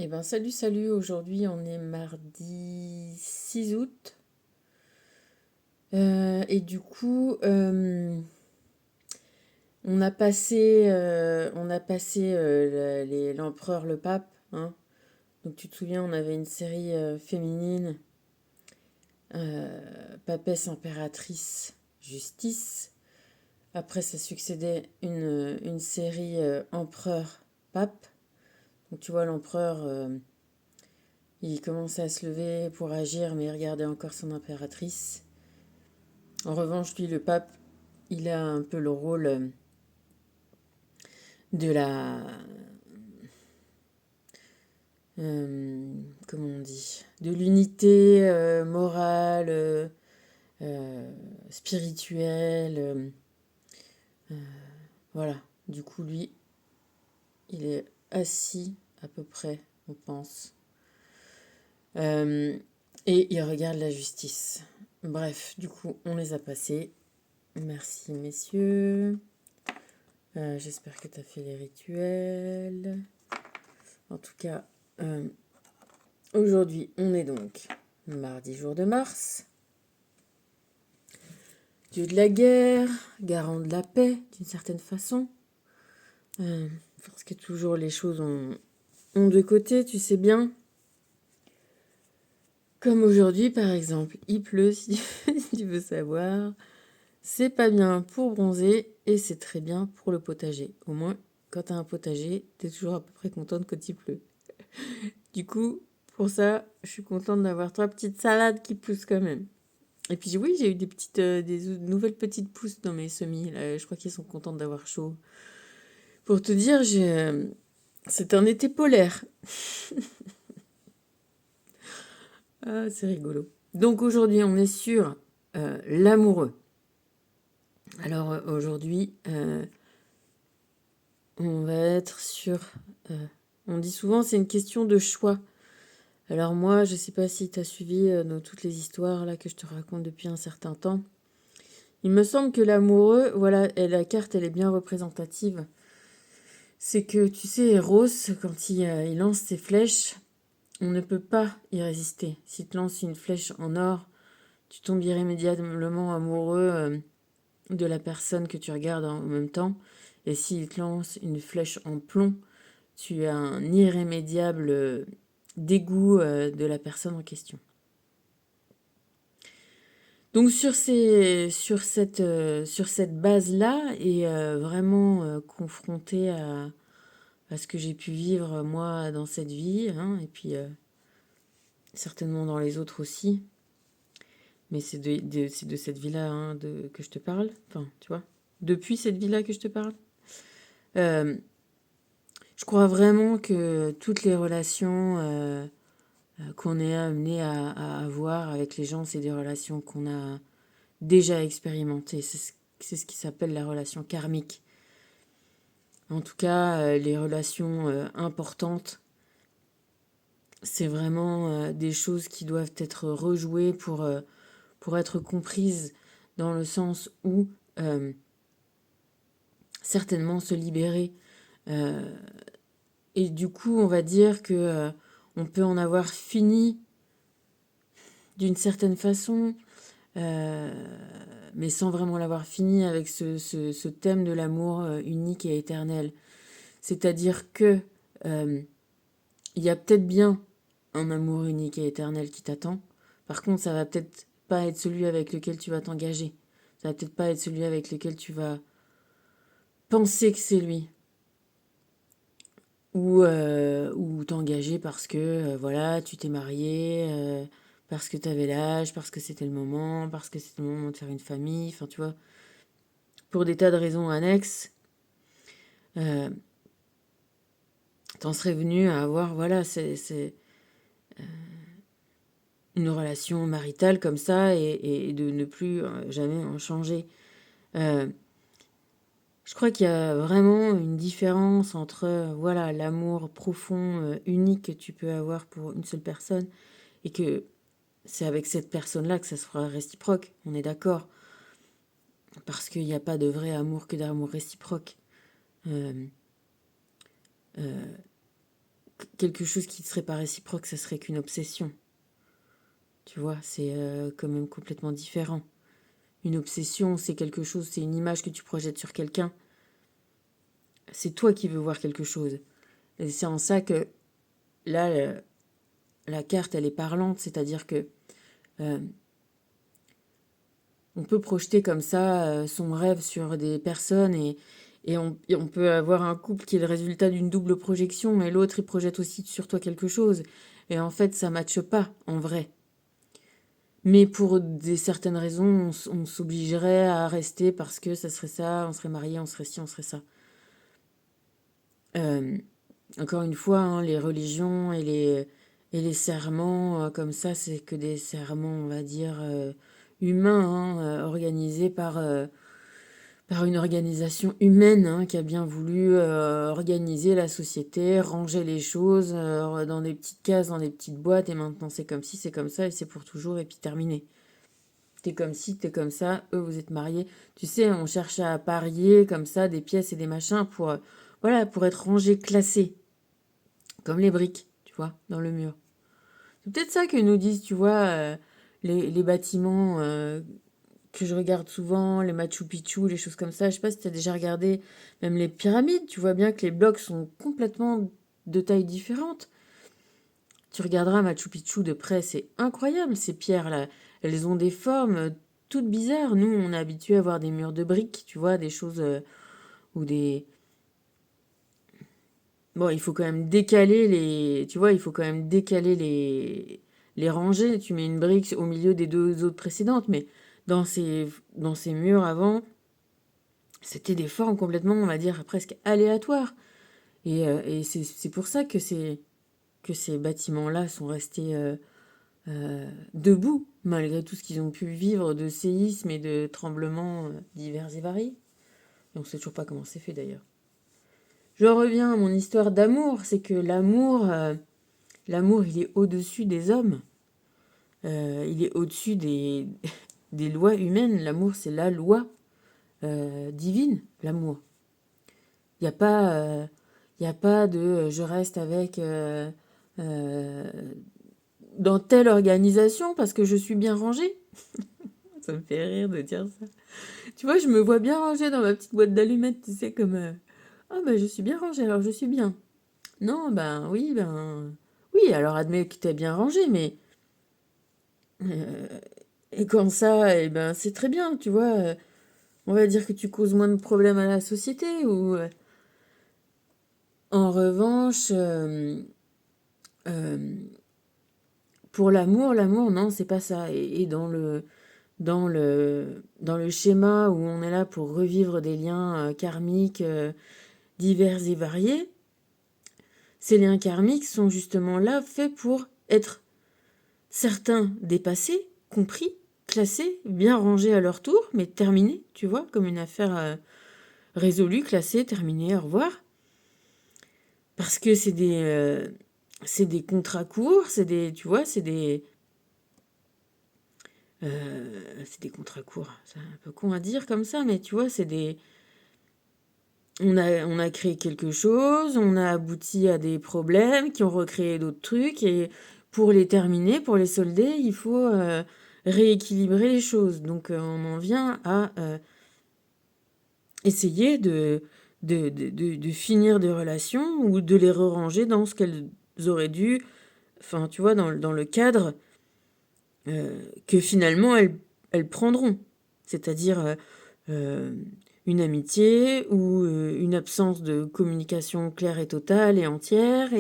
Eh ben salut, aujourd'hui on est mardi 6 août. Et du coup, on a passé l'empereur, le pape, hein. Donc tu te souviens, on avait une série féminine, papesse, impératrice, justice. Après ça succédait une série empereur, pape. Donc tu vois, l'empereur, il commençait à se lever pour agir, mais il regardait encore son impératrice. En revanche, lui, le pape, il a un peu le rôle de la... comment on dit? De l'unité morale, euh, spirituelle. Voilà. Du coup, lui, il est assis à peu près, on pense. Euh, et il regarde la justice. Bref, du coup, on les a passés. Merci, messieurs. J'espère que tu as fait les rituels. En tout cas, euh, aujourd'hui, on est donc mardi jour de Mars. Dieu de la guerre, garant de la paix, d'une certaine façon. Parce que toujours les choses ont deux côtés, tu sais bien. Comme aujourd'hui, par exemple, il pleut, si tu veux savoir. C'est pas bien pour bronzer et c'est très bien pour le potager. Au moins, quand t'as un potager, t'es toujours à peu près contente quand il pleut. Du coup, pour ça, je suis contente d'avoir 3 petites salades qui poussent quand même. Et puis oui, j'ai eu des nouvelles petites pousses dans mes semis. Là. Je crois qu'ils sont contents d'avoir chaud. Pour te dire, c'est un été polaire. Ah, c'est rigolo. Donc aujourd'hui, on est sur l'amoureux. Alors aujourd'hui, on va être sur... on dit souvent, c'est une question de choix. Alors moi, je sais pas si tu as suivi dans toutes les histoires là que je te raconte depuis un certain temps. Il me semble que l'amoureux, voilà, et la carte, elle est bien représentative. C'est que, tu sais, Ross, quand il lance ses flèches, on ne peut pas y résister. S'il te lance une flèche en or, tu tombes irrémédiablement amoureux de la personne que tu regardes en même temps. Et s'il te lance une flèche en plomb, tu as un irrémédiable dégoût de la personne en question. Donc sur cette base-là, et vraiment confronté à ce que j'ai pu vivre moi dans cette vie, hein, et puis certainement dans les autres aussi, mais c'est de cette vie-là hein, que je te parle, enfin tu vois, depuis cette vie-là que je te parle. Euh, je crois vraiment que toutes les relations qu'on est amené à avoir avec les gens, c'est des relations qu'on a déjà expérimentées. C'est ce qui s'appelle la relation karmique. En tout cas, les relations importantes, c'est vraiment des choses qui doivent être rejouées pour être comprises dans le sens où certainement se libérer. Euh, et du coup, on va dire que on peut en avoir fini d'une certaine façon, mais sans vraiment l'avoir fini avec ce thème de l'amour unique et éternel. C'est-à-dire que il y a peut-être bien un amour unique et éternel qui t'attend. Par contre, ça va peut-être pas être celui avec lequel tu vas t'engager. Ça va peut-être pas être celui avec lequel tu vas penser que c'est lui. Ou t'engager parce que voilà, tu t'es marié, parce que tu avais l'âge, parce que c'était le moment, parce que c'était le moment de faire une famille. Enfin, tu vois, pour des tas de raisons annexes, euh, t'en serais venu à avoir, voilà, c'est une relation maritale comme ça et de ne plus jamais en changer. Euh, je crois qu'il y a vraiment une différence entre voilà l'amour profond, unique que tu peux avoir pour une seule personne et que c'est avec cette personne-là que ça sera réciproque. On est d'accord. Parce qu'il n'y a pas de vrai amour que d'amour réciproque. Euh, quelque chose qui ne serait pas réciproque, ça serait qu'une obsession. Tu vois, c'est quand même complètement différent. Une obsession, c'est quelque chose, c'est une image que tu projettes sur quelqu'un. C'est toi qui veux voir quelque chose. Et c'est en ça que là, la carte, elle est parlante, c'est-à-dire que on peut projeter comme ça son rêve sur des personnes et on peut avoir un couple qui est le résultat d'une double projection, mais l'autre, il projette aussi sur toi quelque chose. Et en fait, ça ne matche pas, en vrai. Mais pour des certaines raisons, on s'obligerait à rester parce que ça serait ça, on serait mariés, on serait ci, on serait ça. Encore une fois, hein, les religions et les serments comme ça, c'est que des serments, on va dire, humains, hein, organisés par une organisation humaine hein, qui a bien voulu organiser la société, ranger les choses dans des petites cases, dans des petites boîtes, et maintenant c'est comme ci, c'est comme ça, et c'est pour toujours, et puis terminé. T'es comme ci, t'es comme ça, eux vous êtes mariés. Tu sais, on cherche à parier comme ça des pièces et des machins pour, voilà, pour être rangé, classé. Comme les briques, tu vois, dans le mur. C'est peut-être ça que nous disent, tu vois, les bâtiments que je regarde souvent, les Machu Picchu, les choses comme ça. Je sais pas si tu as déjà regardé même les pyramides. Tu vois bien que les blocs sont complètement de taille différente. Tu regarderas Machu Picchu de près, c'est incroyable ces pierres-là. Elles ont des formes toutes bizarres. Nous, on est habitué à voir des murs de briques, tu vois, des choses ou des... Bon, il faut quand même décaler les... Tu vois, il faut quand même décaler les rangées. Tu mets une brique au milieu des deux autres précédentes, mais dans ces murs avant, c'était des formes complètement, on va dire, presque aléatoires. Et c'est pour ça que ces bâtiments-là sont restés debout, malgré tout ce qu'ils ont pu vivre de séismes et de tremblements divers et variés. Et on ne sait toujours pas comment c'est fait d'ailleurs. Je reviens à mon histoire d'amour, c'est que l'amour, il est au-dessus des hommes. Il est au-dessus des lois humaines. L'amour, c'est la loi divine, l'amour. Il n'y a pas, y a pas de je reste avec dans telle organisation parce que je suis bien rangée. Ça me fait rire de dire ça. Tu vois, je me vois bien rangée dans ma petite boîte d'allumettes, tu sais, comme ah ben je suis bien rangée, alors je suis bien. Non, oui, alors admets que t'es bien rangée, mais et quand ça, eh ben c'est très bien, tu vois. On va dire que tu causes moins de problèmes à la société ou en revanche, euh, pour l'amour, non, c'est pas ça. Et dans le schéma où on est là pour revivre des liens karmiques divers et variés, ces liens karmiques sont justement là faits pour être certains dépassés, compris, classés, bien rangés à leur tour, mais terminés, tu vois, comme une affaire résolue, classée, terminée, au revoir. Parce que c'est des contrats courts, tu vois, c'est des contrats courts. C'est un peu con à dire comme ça, mais tu vois, on a créé quelque chose, on a abouti à des problèmes qui ont recréé d'autres trucs, et pour les terminer, pour les solder, il faut rééquilibrer les choses. Donc on en vient à essayer de finir des relations ou de les ranger dans ce qu'elles auraient dû, enfin tu vois, dans le cadre que finalement elles prendront. C'est-à-dire une amitié ou une absence de communication claire et totale et entière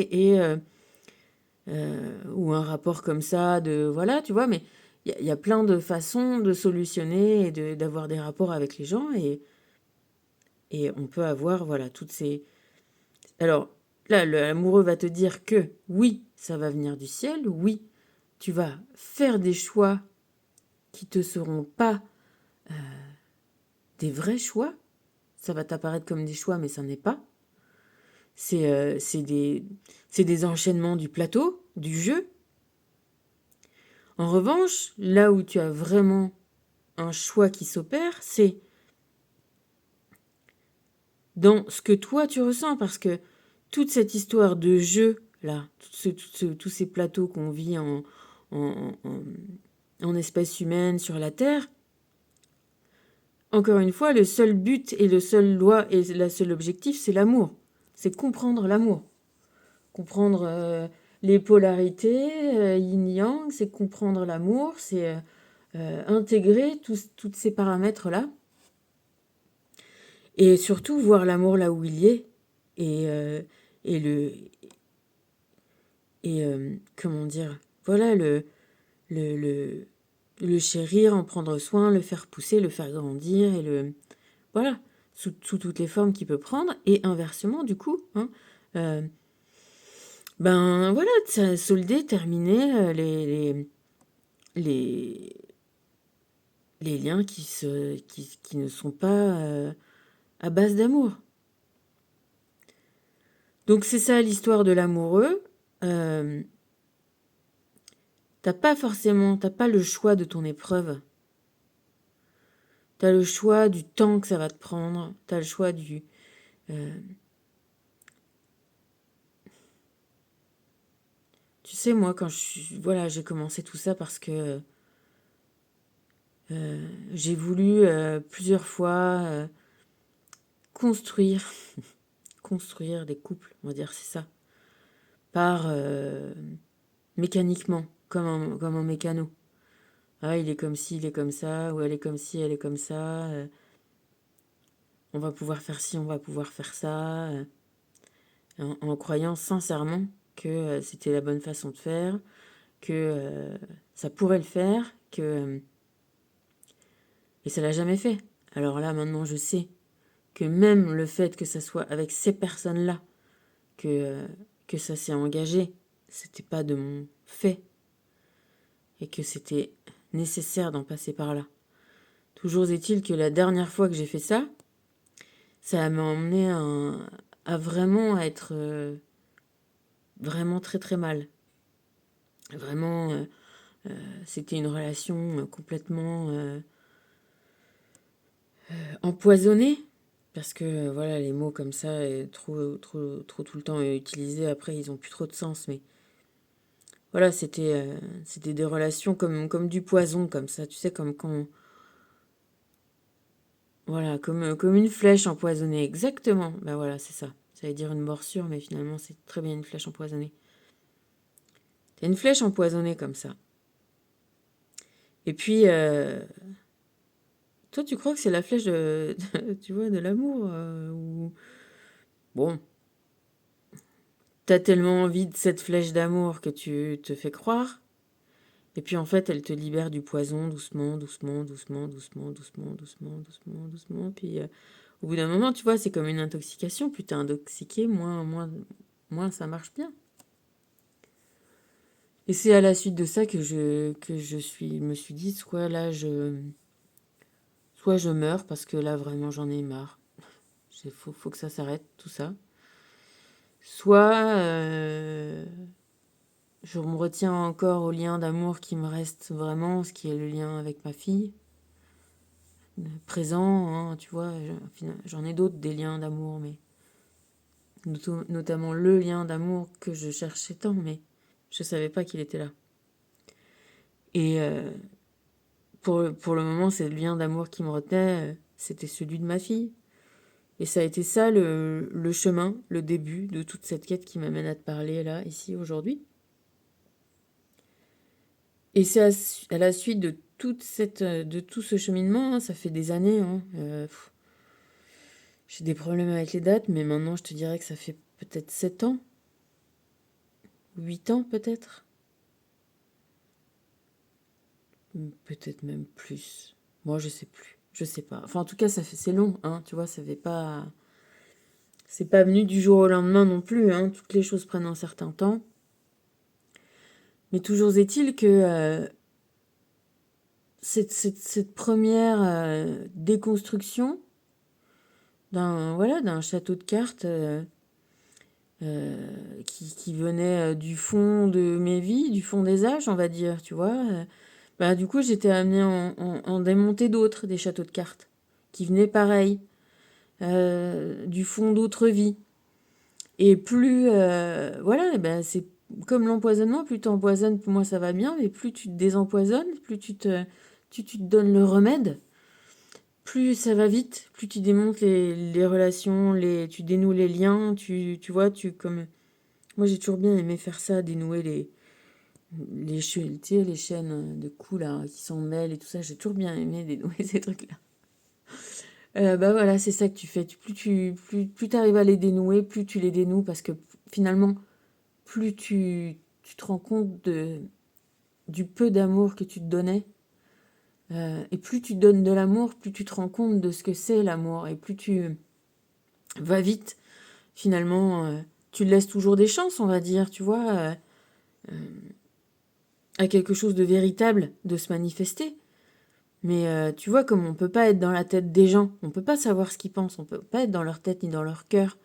ou un rapport comme ça de voilà tu vois mais il y a plein de façons de solutionner et d'avoir des rapports avec les gens et on peut avoir voilà toutes ces alors là l'amoureux va te dire que oui ça va venir du ciel, oui tu vas faire des choix qui te seront pas des vrais choix. Ça va t'apparaître comme des choix, mais ça n'est pas. C'est des enchaînements du plateau, du jeu. En revanche, là où tu as vraiment un choix qui s'opère, c'est dans ce que toi tu ressens, parce que toute cette histoire de jeu là, tous ces plateaux qu'on vit en, en, en espèce humaine sur la Terre, encore une fois, le seul but et le seul loi et le seul objectif, c'est l'amour. C'est comprendre l'amour. Comprendre les polarités, yin-yang, c'est comprendre l'amour, c'est intégrer tous ces paramètres-là. Et surtout, voir l'amour là où il y est. Et le... Et comment dire, voilà, le chérir, en prendre soin, le faire pousser, le faire grandir, et voilà, sous toutes les formes qu'il peut prendre. Et inversement, du coup, hein, ben voilà, solder, terminer les, les liens qui ne sont pas à base d'amour. Donc c'est ça l'histoire de l'amoureux. T'as pas le choix de ton épreuve. T'as le choix du temps que ça va te prendre. T'as le choix du... Tu sais, moi, quand j'ai commencé tout ça parce que j'ai voulu plusieurs fois construire des couples, on va dire, c'est ça, par mécaniquement, comme un mécano. Ah, il est comme ci, il est comme ça, ou elle est comme ci, elle est comme ça. On va pouvoir faire ci, on va pouvoir faire ça. En croyant sincèrement que c'était la bonne façon de faire, que ça pourrait le faire, que... et ça l'a jamais fait. Alors là, maintenant, je sais que même le fait que ça soit avec ces personnes-là que ça s'est engagé, c'était pas de mon fait et que c'était nécessaire d'en passer par là. Toujours est-il que la dernière fois que j'ai fait ça, ça m'a emmené à vraiment être vraiment très très mal. Vraiment, c'était une relation complètement empoisonnée. Parce que voilà, les mots comme ça, trop tout le temps utilisés, après ils ont plus trop de sens. Mais voilà, c'était des relations comme du poison, comme ça. Tu sais, comme quand... Voilà, comme une flèche empoisonnée, exactement. Ben voilà, c'est ça. Ça veut dire une morsure, mais finalement, c'est très bien une flèche empoisonnée. C'est une flèche empoisonnée comme ça. Et puis, toi, tu crois que c'est la flèche tu vois, de l'amour ou... Bon, t'as tellement envie de cette flèche d'amour que tu te fais croire. Et puis, en fait, elle te libère du poison doucement, doucement, doucement, doucement, doucement, doucement, doucement, doucement. Puis, au bout d'un moment, tu vois, c'est comme une intoxication. Plus t'es intoxiqué, moins ça marche bien. Et c'est à la suite de ça que me suis dit, soit je meurs parce que là vraiment j'en ai marre. Faut que ça s'arrête tout ça. Soit je me retiens encore au lien d'amour qui me reste vraiment, ce qui est le lien avec ma fille. Présent, hein, tu vois, j'en ai d'autres des liens d'amour, mais notamment le lien d'amour que je cherchais tant, mais je savais pas qu'il était là. Et pour le moment, c'est le lien d'amour qui me retenait, c'était celui de ma fille. Et ça a été ça le chemin, le début de toute cette quête qui m'amène à te parler là, ici, aujourd'hui. Et c'est à la suite de de tout ce cheminement, hein, ça fait des années, hein, j'ai des problèmes avec les dates, mais maintenant je te dirais que ça fait peut-être 7 ans, 8 ans peut-être, peut-être même plus. Moi, je sais plus, je sais pas. Enfin, en tout cas, c'est long, hein, tu vois, c'est pas venu du jour au lendemain non plus, hein, toutes les choses prennent un certain temps. Mais toujours est-il que cette première déconstruction d'un château de cartes qui venait du fond de mes vies, du fond des âges, on va dire, tu vois. Bah, du coup, j'étais amenée en démonter d'autres, des châteaux de cartes, qui venaient pareil, du fond d'autres vies. Et plus, voilà, ben c'est comme l'empoisonnement, plus tu empoisonnes, plus moi ça va bien, mais plus tu te désempoisonnes, plus tu te donnes le remède, plus ça va vite, plus tu démontes les relations, tu dénoues les liens, tu vois, comme... Moi j'ai toujours bien aimé faire ça, dénouer tu sais, les chaînes de coups là, qui s'en mêlent et tout ça, j'ai toujours bien aimé dénouer ces trucs-là. Bah voilà, c'est ça que tu fais. Plus t'arrives à les dénouer, plus tu les dénoues parce que finalement, plus tu te rends compte du peu d'amour que tu te donnais. Et plus tu donnes de l'amour, plus tu te rends compte de ce que c'est l'amour. Et plus tu vas vite, finalement, tu laisses toujours des chances, on va dire, tu vois, à quelque chose de véritable de se manifester. Mais tu vois, comme on peut pas être dans la tête des gens, on peut pas savoir ce qu'ils pensent, on peut pas être dans leur tête ni dans leur cœur.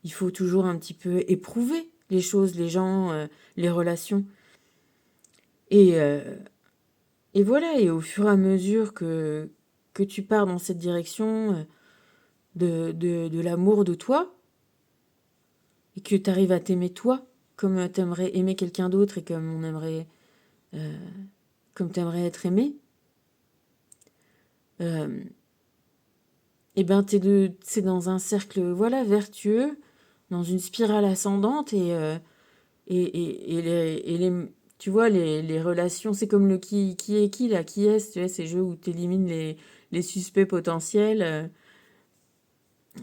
Il faut toujours un petit peu éprouver les choses, les gens, les relations. Et, euh, et voilà, et au fur et à mesure que tu pars dans cette direction de l'amour de toi, et que tu arrives à t'aimer toi, comme tu aimerais aimer quelqu'un d'autre et comme tu aimerais être aimé, euh, et ben c'est dans un cercle voilà vertueux, dans une spirale ascendante et tu vois les relations, c'est comme le qui est qui là, qui est, tu vois, ces jeux où tu élimines les suspects potentiels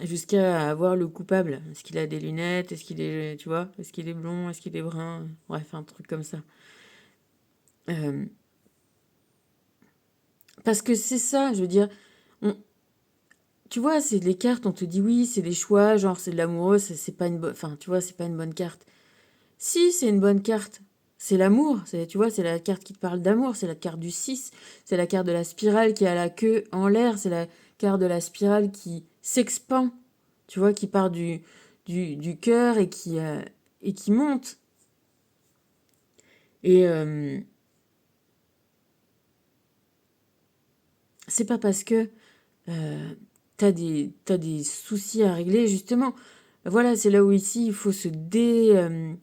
jusqu'à avoir le coupable. Est-ce qu'il a des lunettes? Est-ce qu'il est, tu vois, est-ce qu'il est blond? Est-ce qu'il est brun? Bref, un truc comme ça. Euh, parce que c'est ça, je veux dire, on, tu vois, c'est les cartes, on te dit oui, c'est des choix, genre c'est de l'amoureux, c'est pas une bonne, enfin, tu vois, c'est pas une bonne carte. Si, c'est une bonne carte. C'est l'amour, tu vois, c'est la carte qui te parle d'amour, c'est la carte du 6, c'est la carte de la spirale qui a la queue en l'air, c'est la carte de la spirale qui s'expand, tu vois, qui part du cœur et qui monte. Et c'est pas parce que t'as des soucis à régler, justement. Voilà, c'est là où ici il faut se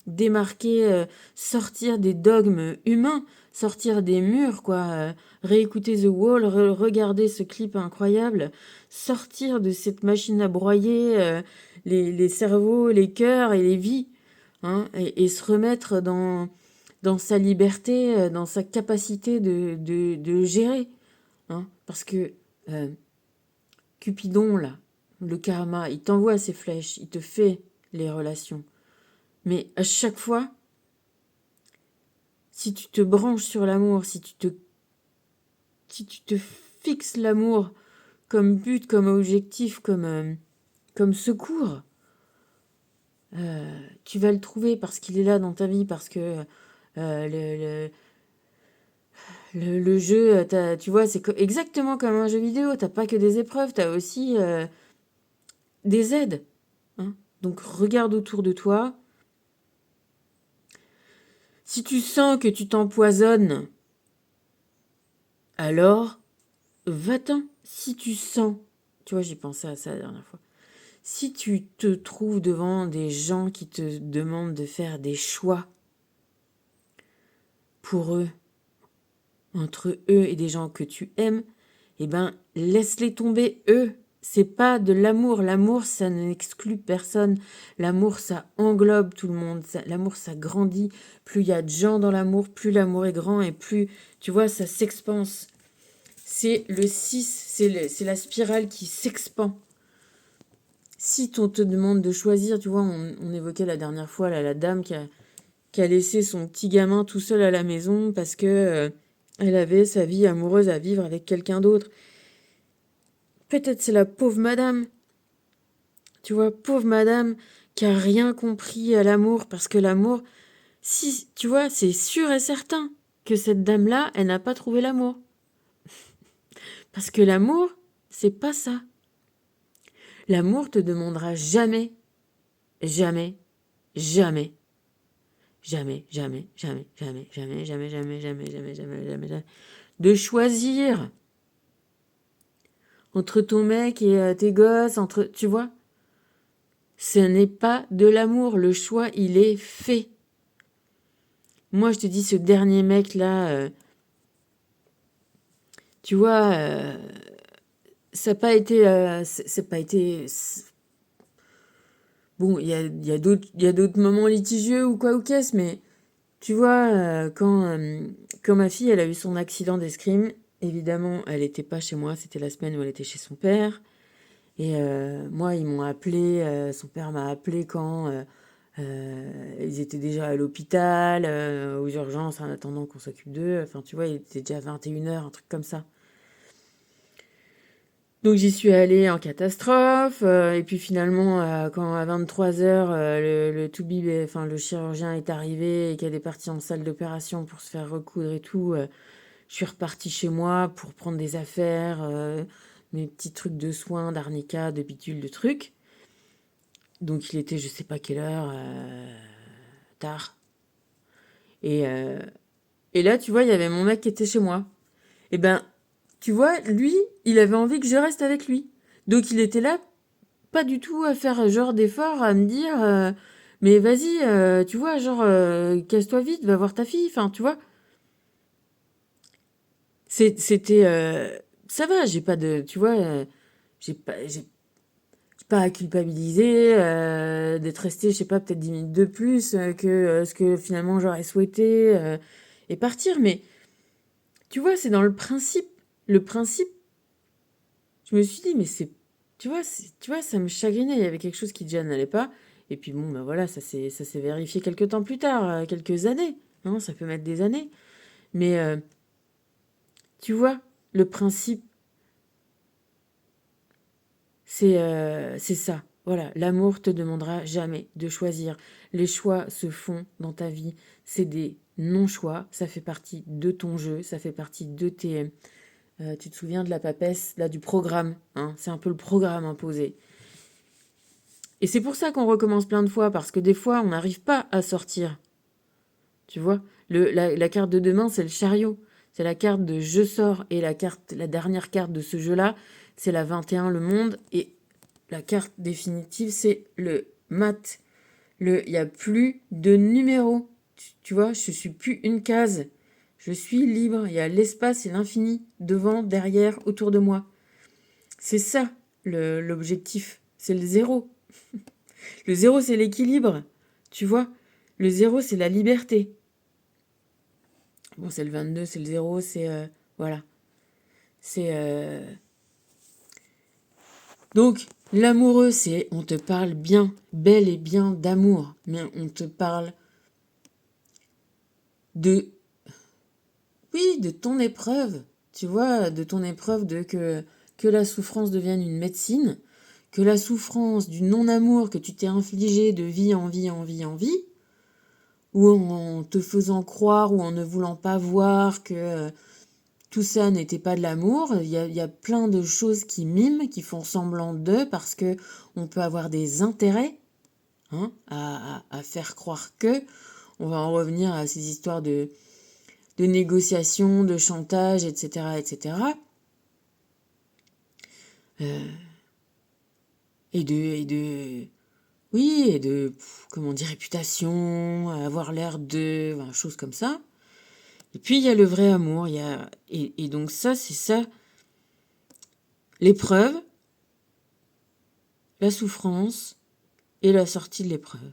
démarquer, sortir des dogmes humains, sortir des murs, quoi. Réécouter The Wall, regarder ce clip incroyable, sortir de cette machine à broyer les cerveaux, les cœurs et les vies, hein, et se remettre dans sa liberté, dans sa capacité de gérer. Hein, parce que euh, Cupidon, là, le karma, il t'envoie ses flèches, il te fait les relations. Mais à chaque fois, si tu te branches sur l'amour, si tu te fixes l'amour comme but, comme objectif, comme secours, tu vas le trouver parce qu'il est là dans ta vie, parce que le jeu, tu vois, c'est exactement comme un jeu vidéo. T'as pas que des épreuves, t'as aussi des aides. Hein. Donc regarde autour de toi. Si tu sens que tu t'empoisonnes, alors va-t'en. Si tu sens, tu vois, j'ai pensé à ça la dernière fois. Si tu te trouves devant des gens qui te demandent de faire des choix pour eux, entre eux et des gens que tu aimes, eh ben laisse-les tomber eux. C'est pas de l'amour. L'amour, ça n'exclut personne. L'amour, ça englobe tout le monde. L'amour, ça grandit. Plus il y a de gens dans l'amour, plus l'amour est grand et plus, tu vois, ça s'expanse. C'est le 6, c'est la spirale qui s'expand. Si on te demande de choisir, tu vois, on évoquait la dernière fois là, la dame qui a laissé son petit gamin tout seul à la maison parce que elle avait sa vie amoureuse à vivre avec quelqu'un d'autre. Peut-être c'est la pauvre madame, tu vois, pauvre madame qui a rien compris à l'amour parce que l'amour, si, tu vois, c'est sûr et certain que cette dame-là, elle n'a pas trouvé l'amour. Parce que l'amour, c'est pas ça. L'amour te demandera jamais, jamais, jamais, jamais, jamais, jamais, jamais, jamais, jamais, jamais, jamais, jamais, jamais, jamais, jamais, de choisir entre ton mec et tes gosses, entre, tu vois. Ce n'est pas de l'amour. Le choix, il est fait. Moi, je te dis, ce dernier mec-là, tu vois, ça n'a pas été... c'est pas été... Bon, il y a d'autres moments litigieux ou quoi ou qu'est-ce, mais tu vois, quand ma fille, elle a eu son accident d'escrime, évidemment, elle n'était pas chez moi, c'était la semaine où elle était chez son père. Et moi, ils m'ont appelé, son père m'a appelé quand ils étaient déjà à l'hôpital, aux urgences, en attendant qu'on s'occupe d'eux. Enfin, tu vois, il était déjà 21h, un truc comme ça. Donc j'y suis allée en catastrophe, et puis finalement, quand à 23h, le toubib, enfin le chirurgien est arrivé et qu'elle est partie en salle d'opération pour se faire recoudre et tout, je suis repartie chez moi pour prendre des affaires, mes petits trucs de soins, d'arnica, de bidule, de trucs. Donc il était je sais pas quelle heure, tard. Et, euh, et là, tu vois, il y avait mon mec qui était chez moi. Et ben, tu vois, lui, il avait envie que je reste avec lui. Donc il était là, pas du tout à faire genre d'effort, à me dire, mais vas-y, tu vois, genre, casse-toi vite, va voir ta fille. Enfin, tu vois, c'était, ça va, j'ai pas de, tu vois, j'ai pas à culpabiliser d'être resté, je sais pas, peut-être 10 minutes de plus que ce que finalement j'aurais souhaité et partir. Mais tu vois, c'est dans le principe. Le principe, je me suis dit, mais c'est, tu vois, ça me chagrinait. Il y avait quelque chose qui déjà n'allait pas. Et puis bon, ben voilà, ça s'est vérifié quelques temps plus tard, quelques années. Non, ça peut mettre des années. Mais tu vois, le principe, c'est ça. Voilà, l'amour te demandera jamais de choisir. Les choix se font dans ta vie. C'est des non-choix. Ça fait partie de ton jeu. Ça fait partie de tes. Tu te souviens de la papesse, là, du programme. Hein, c'est un peu le programme imposé. Et c'est pour ça qu'on recommence plein de fois, parce que des fois, on n'arrive pas à sortir. Tu vois, la carte de demain, c'est le chariot. C'est la carte de je sors. Et la dernière carte de ce jeu-là, c'est la 21, le monde. Et la carte définitive, c'est le mat. Il n'y a plus de numéros. Tu vois, je suis plus une case. Je suis libre. Il y a l'espace et l'infini devant, derrière, autour de moi. C'est ça l'objectif. C'est le zéro. Le zéro, c'est l'équilibre. Tu vois, le zéro, c'est la liberté. Bon, c'est le 22, c'est le zéro, c'est... voilà. C'est... Donc, l'amoureux, c'est... On te parle bien, bel et bien d'amour. Mais on te parle de... Oui, de ton épreuve. Tu vois, de ton épreuve de que la souffrance devienne une médecine, que la souffrance du non-amour que tu t'es infligé de vie en vie en vie en vie, ou en te faisant croire ou en ne voulant pas voir que tout ça n'était pas de l'amour. Il y a plein de choses qui miment, qui font semblant d'eux parce que on peut avoir des intérêts hein, à faire croire que. On va en revenir à ces histoires de négociation, de chantage, etc. etc. Euh, et de, comment dire, réputation, avoir l'air de, enfin, choses comme ça. Et puis il y a le vrai amour, et donc ça, c'est ça, l'épreuve, la souffrance et la sortie de l'épreuve.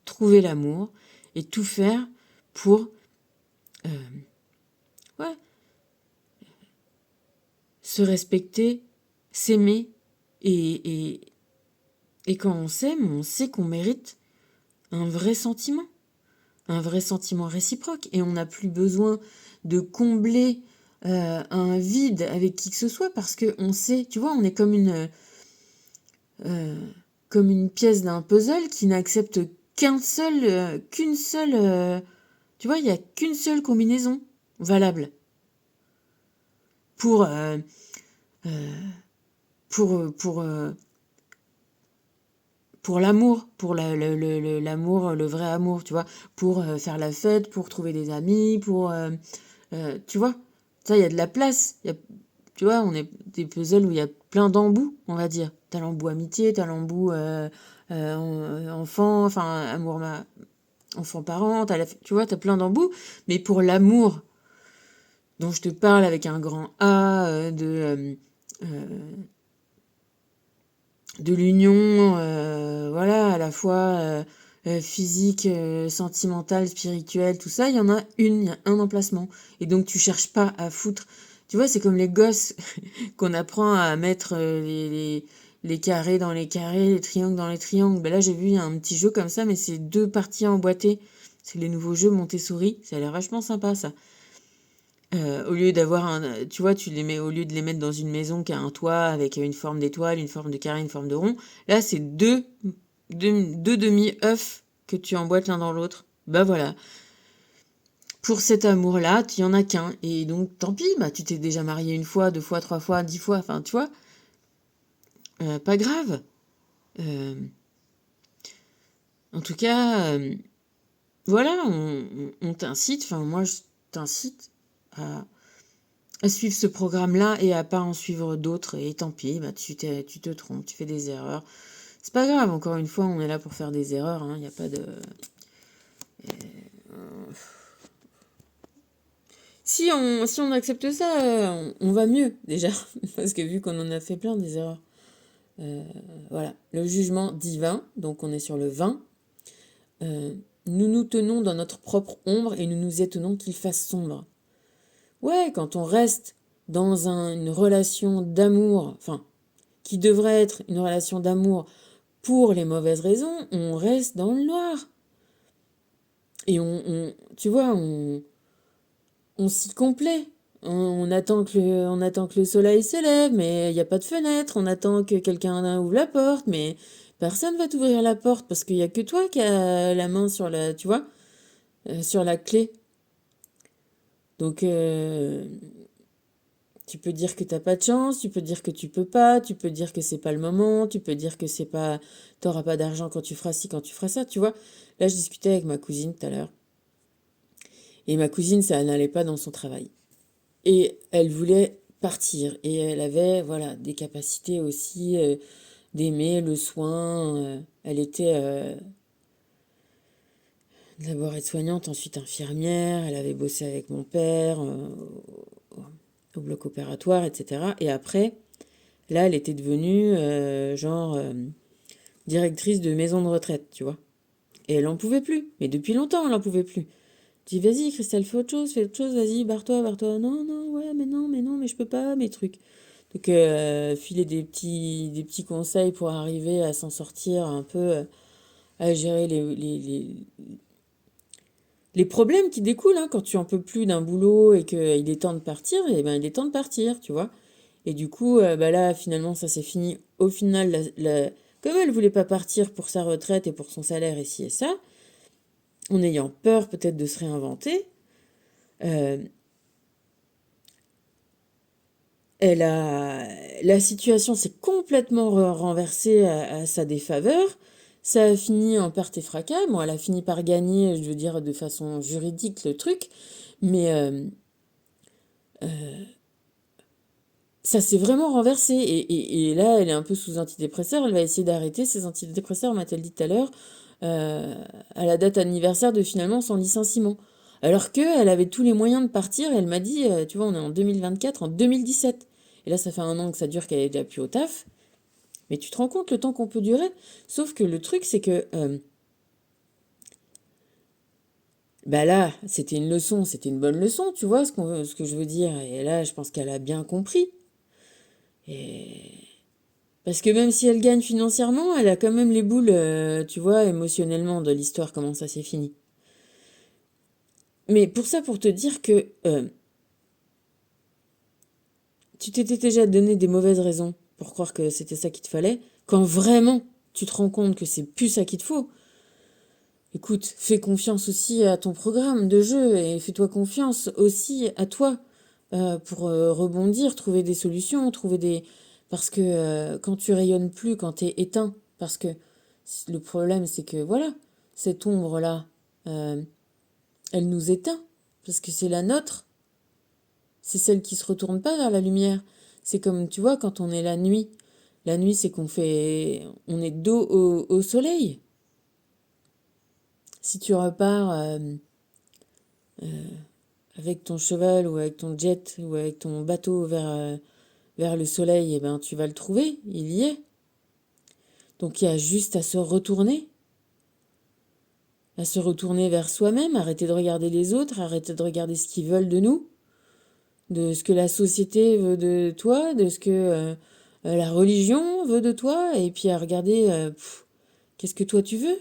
Trouver l'amour et tout faire pour ouais, se respecter, s'aimer et, et quand on s'aime, on sait qu'on mérite un vrai sentiment réciproque et on n'a plus besoin de combler un vide avec qui que ce soit parce que on sait, tu vois, on est comme une pièce d'un puzzle qui n'accepte qu'une seule, tu vois, il y a qu'une seule combinaison valable pour pour pour l'amour, pour l'amour, le vrai amour, tu vois, pour faire la fête, pour trouver des amis, pour tu vois, ça il y a de la place, tu vois, on est des puzzles où il y a plein d'embouts, on va dire. T'as l'embout amitié, t'as l'embout enfant, enfin, amour enfant-parent, tu vois, t'as plein d'embouts. Mais pour l'amour dont je te parle avec un grand A, de l'union, voilà, à la fois physique, sentimentale, spirituelle, tout ça, il y en a une, il y a un emplacement. Et donc tu cherches pas à foutre. Tu vois, c'est comme les gosses qu'on apprend à mettre les carrés dans les carrés, les triangles dans les triangles. Ben là, j'ai vu un petit jeu comme ça, mais c'est 2 parties emboîtées. C'est les nouveaux jeux Montessori. Ça a l'air vachement sympa, ça. Au lieu d'avoir tu vois, au lieu de les mettre dans une maison qui a un toit avec une forme d'étoile, une forme de carré, une forme de rond, là, c'est deux demi-œufs que tu emboîtes l'un dans l'autre. Bah voilà. Pour cet amour-là, tu y en as qu'un. Et donc, tant pis, bah, tu t'es déjà marié 1 fois, 2 fois, 3 fois, 10 fois, enfin, tu vois. Pas grave. Euh, En tout cas, voilà, on t'incite, enfin, moi, je t'incite à suivre ce programme-là et à pas en suivre d'autres. Et tant pis, bah, tu te trompes, tu fais des erreurs. C'est pas grave, encore une fois, on est là pour faire des erreurs. Il n'y a pas de... Si on accepte ça, on va mieux, déjà. Parce que vu qu'on en a fait plein des erreurs. Voilà, le jugement divin, donc on est sur le 20. Nous nous tenons dans notre propre ombre et nous nous étonnons qu'il fasse sombre. Ouais, quand on reste dans une relation d'amour, enfin, qui devrait être une relation d'amour pour les mauvaises raisons, on reste dans le noir. Et tu vois, on s'y complaît. On attend que le soleil se lève, mais il n'y a pas de fenêtre. On attend que quelqu'un ouvre la porte, mais personne va t'ouvrir la porte parce qu'il n'y a que toi qui as la main sur la, tu vois, sur la clé. Donc, tu peux dire que t'as pas de chance, tu peux dire que tu peux pas, tu peux dire que c'est pas le moment, tu peux dire que c'est pas, t'auras pas d'argent quand tu feras ci, quand tu feras ça, tu vois. Là, je discutais avec ma cousine tout à l'heure. Et ma cousine, ça n'allait pas dans son travail. Et elle voulait partir. Et elle avait, voilà, des capacités aussi d'aimer le soin. Elle était d'abord aide-soignante, ensuite infirmière. Elle avait bossé avec mon père au bloc opératoire, etc. Et après, là, elle était devenue directrice de maison de retraite, tu vois. Et elle en pouvait plus. Mais depuis longtemps, elle en pouvait plus. Je dis, vas-y, Christelle, fais autre chose, vas-y, barre-toi, barre-toi. Non, non, ouais, mais non, mais je peux pas, mes trucs. Donc, filer des petits conseils pour arriver à s'en sortir un peu, à gérer les problèmes qui découlent, hein, quand tu en peux plus d'un boulot et qu'il est temps de partir, et ben il est temps de partir, tu vois. Et du coup, bah là, finalement, ça s'est fini. Au final, comme elle voulait pas partir pour sa retraite et pour son salaire et ci et ça, en ayant peur peut-être de se réinventer, euh, la situation s'est complètement renversée à sa défaveur. Ça a fini en perte et fracas. Bon, elle a fini par gagner, je veux dire, de façon juridique le truc. Mais ça s'est vraiment renversé. Et là, elle est un peu sous antidépresseur. Elle va essayer d'arrêter ses antidépresseurs, m'a-t-elle dit tout à l'heure, euh, à la date anniversaire de finalement son licenciement. Alors qu'elle avait tous les moyens de partir. Elle m'a dit, tu vois, on est en 2024, en 2017. Et là, ça fait 1 an que ça dure qu'elle est déjà plus au taf. Mais tu te rends compte le temps qu'on peut durer? Sauf que le truc, c'est que bah là, c'était une leçon, c'était une bonne leçon, tu vois ce que je veux dire. Et là, je pense qu'elle a bien compris. Et parce que même si elle gagne financièrement, elle a quand même les boules, tu vois, émotionnellement de l'histoire, comment ça s'est fini. Mais pour ça, pour te dire que tu t'étais déjà donné des mauvaises raisons pour croire que c'était ça qu'il te fallait, quand vraiment tu te rends compte que c'est plus ça qu'il te faut. Écoute, fais confiance aussi à ton programme de jeu et fais-toi confiance aussi à toi pour rebondir, trouver des solutions, trouver des... Parce que quand tu rayonnes plus, quand tu es éteint, parce que le problème c'est que voilà, cette ombre-là, euh, elle nous éteint, parce que c'est la nôtre, c'est celle qui se retourne pas vers la lumière. C'est comme, tu vois, quand on est la nuit. La nuit, c'est on est dos au soleil. Si tu repars avec ton cheval ou avec ton jet ou avec ton bateau vers le soleil, eh ben, tu vas le trouver, il y est. Donc il y a juste à se retourner vers soi-même, arrêter de regarder les autres, arrêter de regarder ce qu'ils veulent de nous, de ce que la société veut de toi, de ce que la religion veut de toi, et puis à regarder qu'est-ce que toi tu veux.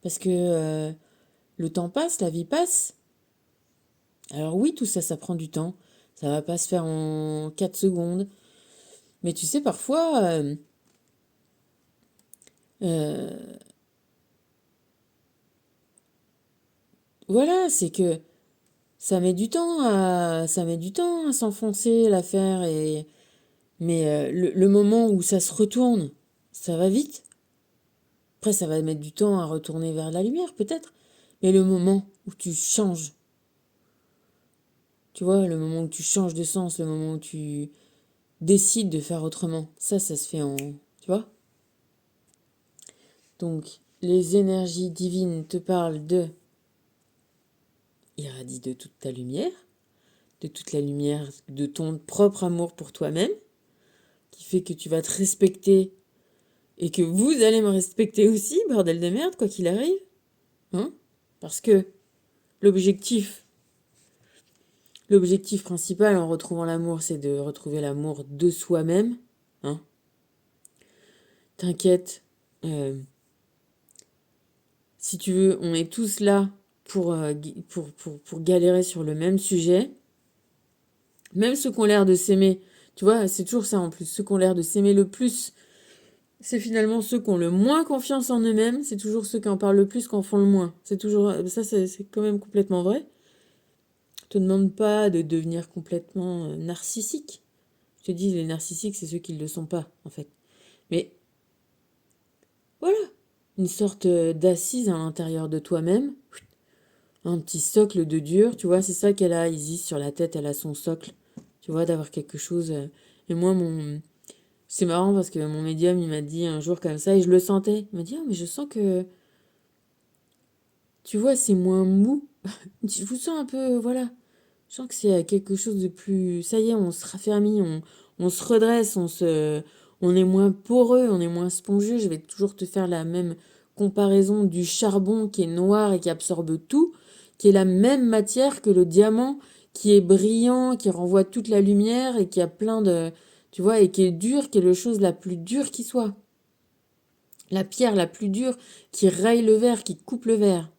Parce que le temps passe, la vie passe. Alors oui, tout ça, ça prend du temps. Ça va pas se faire en 4 secondes. Mais tu sais, parfois, voilà, c'est que ça met du temps à s'enfoncer l'affaire. Mais le moment où ça se retourne, ça va vite. Après, ça va mettre du temps à retourner vers la lumière, peut-être. Mais le moment où tu changes, tu vois, le moment où tu changes de sens, le moment où tu décides de faire autrement, ça se fait tu vois. Donc, les énergies divines te parlent de irradie de toute ta lumière, de toute la lumière de ton propre amour pour toi-même, qui fait que tu vas te respecter et que vous allez me respecter aussi, bordel de merde, quoi qu'il arrive. Hein? Parce que l'objectif principal en retrouvant l'amour, c'est de retrouver l'amour de soi-même. Hein? T'inquiète, si tu veux, on est tous là pour galérer sur le même sujet. Même ceux qui ont l'air de s'aimer, tu vois, c'est toujours ça en plus. Ceux qui ont l'air de s'aimer le plus, c'est finalement ceux qui ont le moins confiance en eux-mêmes. C'est toujours ceux qui en parlent le plus qui en font le moins. C'est toujours ça, c'est quand même complètement vrai. Je te demande pas de devenir complètement narcissique. Je te dis, les narcissiques, c'est ceux qui ne le sont pas, en fait. Mais voilà, une sorte d'assise à l'intérieur de toi-même. Un petit socle de dur, tu vois, c'est ça qu'elle a, Isis, sur la tête, elle a son socle. Tu vois, d'avoir quelque chose. Et moi, c'est marrant parce que mon médium, il m'a dit un jour comme ça, et je le sentais. Il m'a dit, ah, mais je sens que, tu vois, c'est moins mou. Je vous sens un peu, voilà. Je sens que c'est quelque chose de plus... Ça y est, on se raffermit, on se redresse, on est moins poreux, on est moins spongieux. Je vais toujours te faire la même comparaison du charbon qui est noir et qui absorbe tout, qui est la même matière que le diamant, qui est brillant, qui renvoie toute la lumière et qui a plein de... Tu vois, et qui est dur, qui est la chose la plus dure qui soit. La pierre la plus dure qui raye le verre, qui coupe le verre.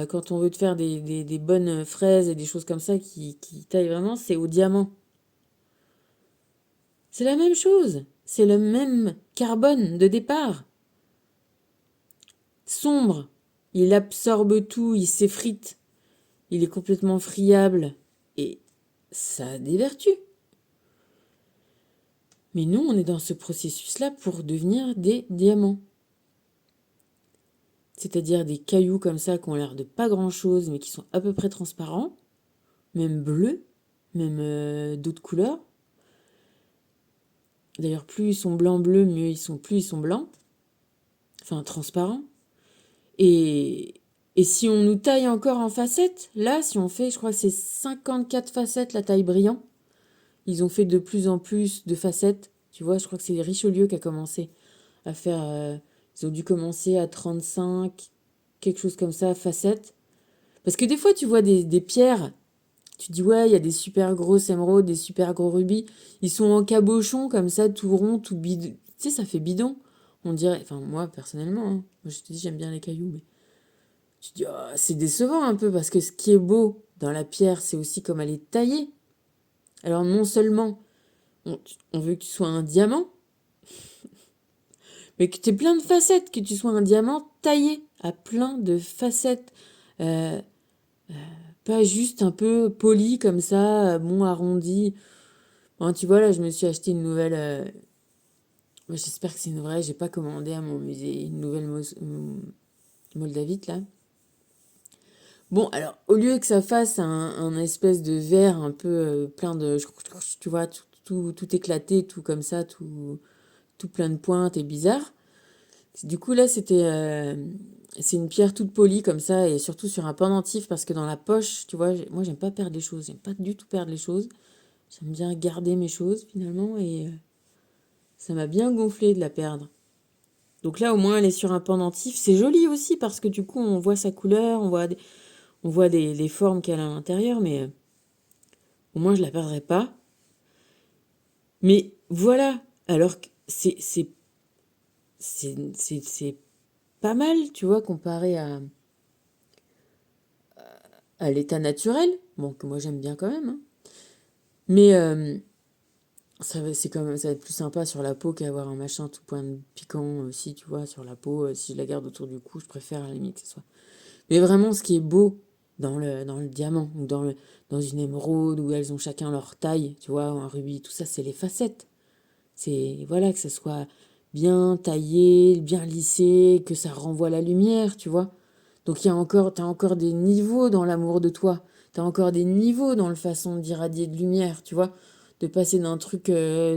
Quand on veut te faire des bonnes fraises et des choses comme ça qui taillent vraiment, c'est au diamant. C'est la même chose. C'est le même carbone de départ. Sombre. Il absorbe tout, il s'effrite. Il est complètement friable. Et ça a des vertus. Mais nous, on est dans ce processus-là pour devenir des diamants. C'est-à-dire des cailloux comme ça qui ont l'air de pas grand-chose, mais qui sont à peu près transparents, même bleus, même d'autres couleurs. D'ailleurs, plus ils sont blancs-bleus, mieux plus ils sont blancs. Enfin, transparents. Et si on nous taille encore en facettes, là, si on fait, je crois que c'est 54 facettes, la taille brillant. Ils ont fait de plus en plus de facettes. Tu vois, je crois que c'est Richelieu qui a commencé à faire... ils ont dû commencer à 35, quelque chose comme ça, facettes. Parce que des fois, tu vois des pierres, tu dis, ouais, il y a des super grosses émeraudes, des super gros rubis. Ils sont en cabochon, comme ça, tout rond, tout bidon. Tu sais, ça fait bidon. On dirait, enfin, moi, personnellement, hein, moi, je te dis, j'aime bien les cailloux, mais tu dis, oh, c'est décevant un peu, parce que ce qui est beau dans la pierre, c'est aussi comme elle est taillée. Alors, non seulement, on veut que tu sois un diamant, mais que tu aies plein de facettes, que tu sois un diamant taillé à plein de facettes. Euh, Pas juste un peu poli comme ça, bon arrondi. Bon, tu vois, là, je me suis acheté une nouvelle. J'espère que c'est une vraie. J'ai pas commandé à mon musée une nouvelle Moldavite, là. Bon, alors, au lieu que ça fasse un espèce de verre un peu plein de. Tu vois, tout éclaté, tout comme ça, tout plein de pointes et bizarre. Du coup, là, c'est une pierre toute polie comme ça, et surtout sur un pendentif, parce que dans la poche, tu vois, moi, j'aime pas perdre les choses. J'aime pas du tout perdre les choses. J'aime bien garder mes choses, finalement, et ça m'a bien gonflé de la perdre. Donc là, au moins, elle est sur un pendentif. C'est joli aussi, parce que du coup, on voit sa couleur, on voit les formes qu'elle a à l'intérieur, mais au moins, je la perdrai pas. Mais voilà, alors que c'est pas mal, tu vois, comparé à l'état naturel. Bon, que moi j'aime bien quand même, hein. Mais c'est quand même, ça va être plus sympa sur la peau qu'avoir un machin tout point de piquant aussi, tu vois, sur la peau. Si je la garde autour du cou, je préfère à la limite que ce soit. Mais vraiment, ce qui est beau dans le diamant, ou dans une émeraude, où elles ont chacun leur taille, tu vois, ou un rubis, tout ça, c'est les facettes. C'est, voilà, que ça soit bien taillé, bien lissé, que ça renvoie la lumière, tu vois. Donc t'as encore des niveaux dans l'amour de toi. T'as encore des niveaux dans la façon d'irradier de lumière, tu vois. De passer d'un truc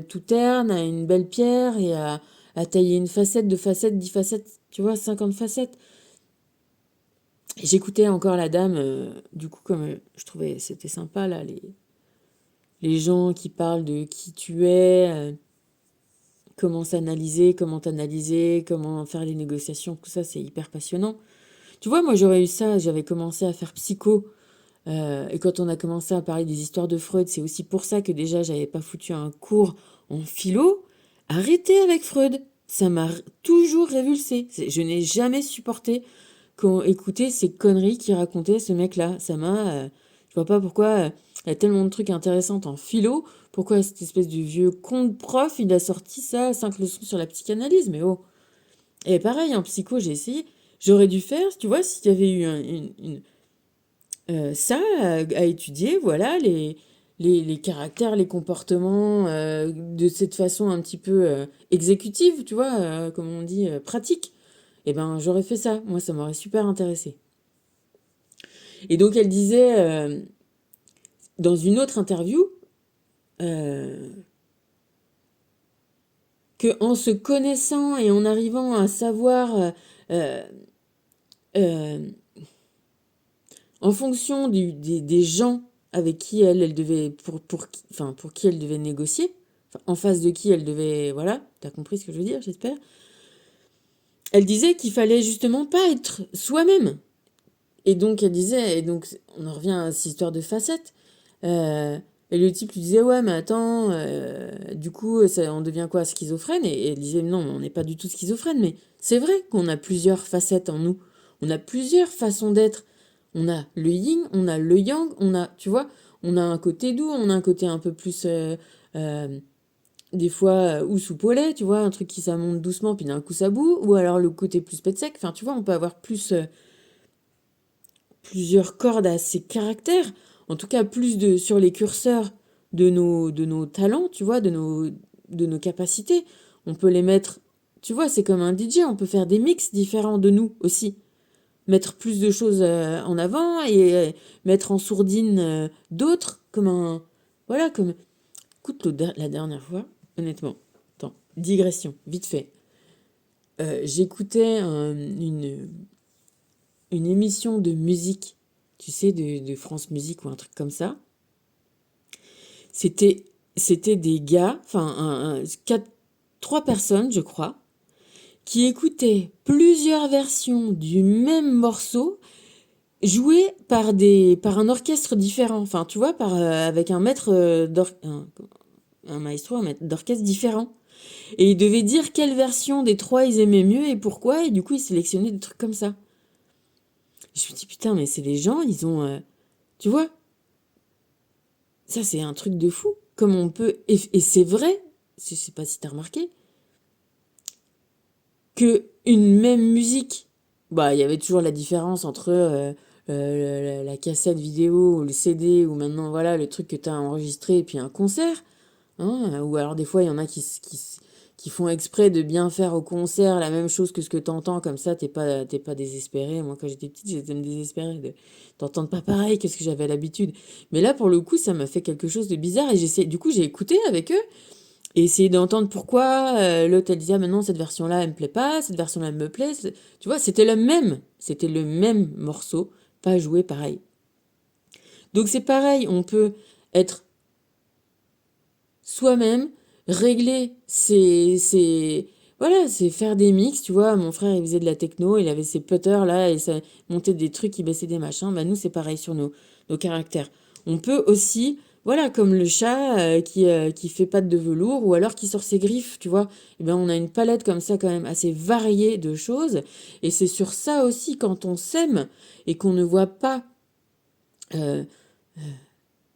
tout terne à une belle pierre et à tailler une facette, deux facettes, 10 facettes, tu vois, 50 facettes. Et j'écoutais encore la dame, du coup, comme je trouvais c'était sympa, là, les gens qui parlent de qui tu es, comment s'analyser, comment t'analyser, comment faire les négociations, tout ça, c'est hyper passionnant. Tu vois, moi j'aurais eu ça, j'avais commencé à faire psycho, et quand on a commencé à parler des histoires de Freud, c'est aussi pour ça que déjà j'avais pas foutu un cours en philo. Arrêtez avec Freud, ça m'a toujours révulsé. Je n'ai jamais supporté qu'on écoutait ces conneries qu'il racontait ce mec-là. Je vois pas pourquoi, il y a tellement de trucs intéressants en philo, pourquoi cette espèce de vieux con de prof, il a sorti ça, 5 leçons sur la psychanalyse, mais oh. Et pareil, en psycho, j'ai essayé. J'aurais dû faire, tu vois, s'il y avait eu ça à étudier, voilà, les caractères, les comportements de cette façon un petit peu exécutive, tu vois, comme on dit, pratique. Eh ben, j'aurais fait ça. Moi, ça m'aurait super intéressé. Et donc, elle disait, dans une autre interview, euh, que en se connaissant et en arrivant à savoir euh, euh, en fonction des gens avec qui elle devait, pour qui elle devait négocier, en face de qui elle devait, voilà, t'as compris ce que je veux dire, j'espère. Elle disait qu'il fallait justement pas être soi-même. Et donc elle disait, et donc on en revient à cette histoire de facettes. Et le type lui disait, ouais, mais attends, du coup, on devient quoi, schizophrène? Et elle disait, non, on n'est pas du tout schizophrène, mais c'est vrai qu'on a plusieurs facettes en nous. On a plusieurs façons d'être. On a le yin, on a le yang, tu vois, on a un côté doux, on a un côté un peu plus, des fois, ou sous polais, tu vois, un truc qui ça monte doucement, puis d'un coup ça bout, ou alors le côté plus pet sec. Enfin, tu vois, on peut avoir plusieurs cordes à ces caractères, en tout cas plus sur les curseurs de nos talents, tu vois, de nos capacités. On peut les mettre, tu vois, c'est comme un DJ, on peut faire des mix différents de nous aussi. Mettre plus de choses en avant et mettre en sourdine d'autres, voilà, comme... Écoute, la dernière fois, honnêtement, attends, digression, vite fait. J'écoutais une émission de musique, tu sais, de France Musique ou un truc comme ça. C'était, c'était des gars, enfin, trois personnes, je crois, qui écoutaient plusieurs versions du même morceau joué par un orchestre différent. Enfin, tu vois, avec un maître un maestro, un maître d'orchestre différent. Et ils devaient dire quelle version des trois ils aimaient mieux et pourquoi, et du coup, ils sélectionnaient des trucs comme ça. Je me dis, putain, mais c'est des gens, ils ont... tu vois, ça, c'est un truc de fou. Comme on peut... Et c'est vrai, je sais pas si t'as remarqué, que une même musique, bah, il y avait toujours la différence entre la cassette vidéo ou le CD ou maintenant, voilà, le truc que t'as enregistré et puis un concert. Hein, ou alors des fois, il y en a qui qui font exprès de bien faire au concert la même chose que ce que t'entends, comme ça, t'es pas désespéré. Moi, quand j'étais petite, j'étais me désespérer de t'entendre pas pareil que ce que j'avais l'habitude. Mais là, pour le coup, ça m'a fait quelque chose de bizarre et du coup, j'ai écouté avec eux et essayé d'entendre pourquoi l'autre, elle disait, ah, mais non, cette version-là, elle me plaît pas, cette version-là, elle me plaît. Tu vois, c'était le même morceau, pas joué pareil. Donc c'est pareil, on peut être soi-même, régler voilà, c'est faire des mix, tu vois. Mon frère, il faisait de la techno, il avait ses putters là, et ça montait des trucs, il baissait des machins. Bah, nous, c'est pareil sur nos caractères. On peut aussi, voilà, comme le chat qui fait pattes de velours, ou alors qui sort ses griffes, tu vois. Et ben, on a une palette comme ça, quand même, assez variée de choses. Et c'est sur ça aussi, quand on s'aime, et qu'on ne voit pas euh,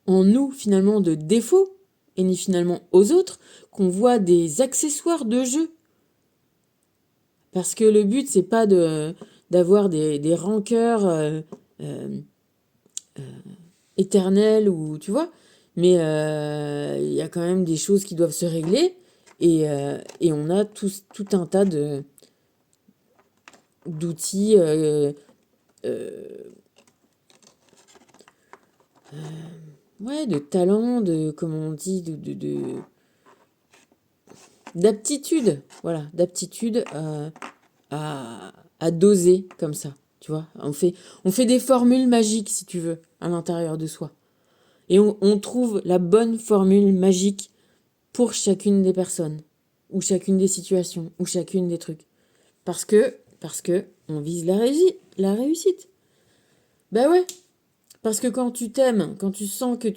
en nous, finalement, de défauts, et ni finalement aux autres, qu'on voit des accessoires de jeu. Parce que le but, c'est pas d'avoir des rancœurs euh, éternelles, ou tu vois, mais il y a quand même des choses qui doivent se régler, et on a tout un tas d'outils, ouais, de talents, comment on dit, d'aptitude, voilà, d'aptitude à doser comme ça, tu vois. On fait des formules magiques, si tu veux, à l'intérieur de soi. Et on trouve la bonne formule magique pour chacune des personnes, ou chacune des situations, ou chacune des trucs. Parce que on vise la réussite. Ben ouais, parce que quand tu t'aimes, quand tu sens que